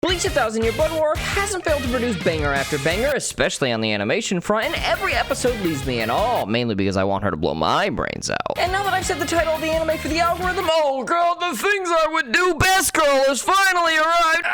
Bleach 1000-Year Blood War hasn't failed to produce banger after banger, especially on the animation front, and every episode leaves me in awe, mainly because I want her to blow my brains out. And now that I've set the title of the anime for the algorithm, oh girl, the things I would do best, girl, has finally arrived!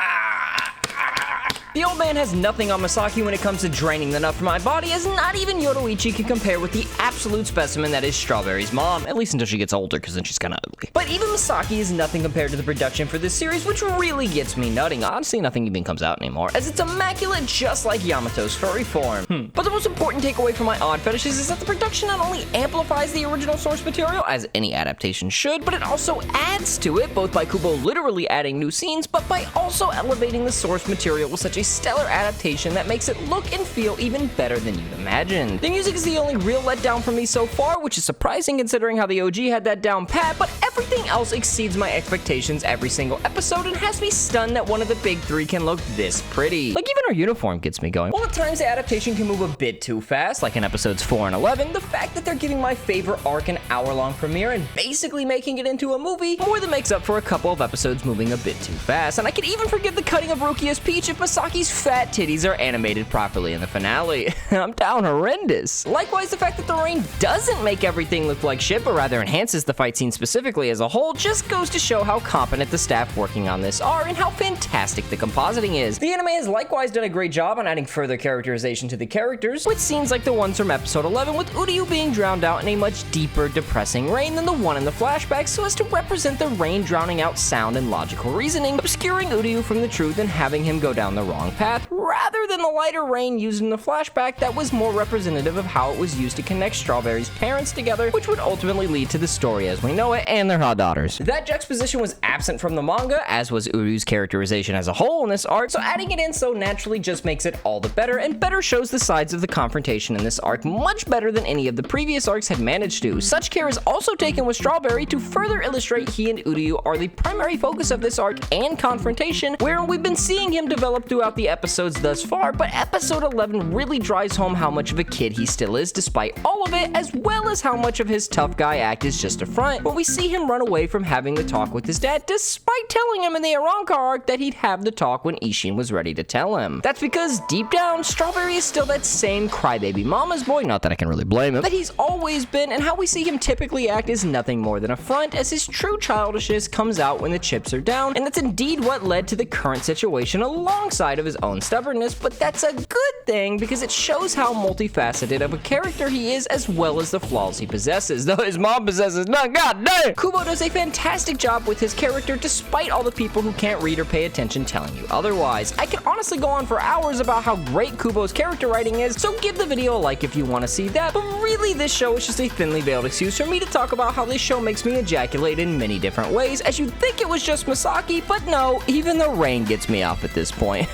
The old man has nothing on Masaki when it comes to draining the nut from my body, as not even Yoruichi can compare with the absolute specimen that is Strawberry's mom, at least until she gets older, because then she's kinda ugly. But even Masaki is nothing compared to the production for this series, which really gets me nutting. Honestly, nothing even comes out anymore, as it's immaculate just like Yamato's furry form. But the most important takeaway from my odd fetishes is that the production not only amplifies the original source material, as any adaptation should, but it also adds to it, both by Kubo literally adding new scenes, but by also elevating the source material with such a stellar adaptation that makes it look and feel even better than you'd imagined. The music is the only real letdown for me so far, which is surprising considering how the OG had that down pat, but everything else exceeds my expectations every single episode and has me stunned that one of the big three can look this pretty. Like, even her uniform gets me going. While at times the adaptation can move a bit too fast, like in episodes 4 and 11, the fact that they're giving my favorite arc an hour-long premiere and basically making it into a movie more than makes up for a couple of episodes moving a bit too fast. And I could even forgive the cutting of Rukia's peach if Masaki's fat titties are animated properly in the finale. I'm down horrendous. Likewise, the fact that the rain doesn't make everything look like shit, but rather enhances the fight scene specifically as a whole, just goes to show how competent the staff working on this are and how fantastic the compositing is. The anime has likewise done a great job on adding further characterization to the characters, with scenes like the ones from episode 11 with Uryu being drowned out in a much deeper, depressing rain than the one in the flashback, so as to represent the rain drowning out sound and logical reasoning, obscuring Uryu from the truth and having him go down the wrong path, rather than the lighter rain used in the flashback that was more representative of how it was used to connect Strawberry's parents together, which would ultimately lead to the story as we know it and their hot daughters. That juxtaposition was absent from the manga, as was Uryu's characterization as a whole in this arc, so adding it in so naturally just makes it all the better, and better shows the sides of the confrontation in this arc much better than any of the previous arcs had managed to. Such care is also taken with Strawberry to further illustrate he and Uryu are the primary focus of this arc and confrontation, where we've been seeing him develop throughout the episodes thus far, but episode 11 really drives home how much of a kid he still is despite all of it, as well as how much of his tough guy act is just a front, when we see him run away from having the talk with his dad, despite telling him in the Aranka arc that he'd have the talk when Ishin was ready to tell him. That's because deep down, Strawberry is still that same crybaby mama's boy, not that I can really blame him, that he's always been, and how we see him typically act is nothing more than a front, as his true childishness comes out when the chips are down, and that's indeed what led to the current situation alongside of his own stubbornness, but that's a good thing because it shows how multifaceted of a character he is, as well as the flaws he possesses, though his mom possesses none. God damn! Kubo does a fantastic job with his character despite all the people who can't read or pay attention telling you otherwise. I can honestly go on for hours about how great Kubo's character writing is, so give the video a like if you want to see that, but really this show is just a thinly veiled excuse for me to talk about how this show makes me ejaculate in many different ways, as you'd think it was just Masaki, but no, even the rain gets me off at this point.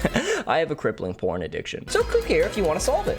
I have a crippling porn addiction. So click here if you want to solve it.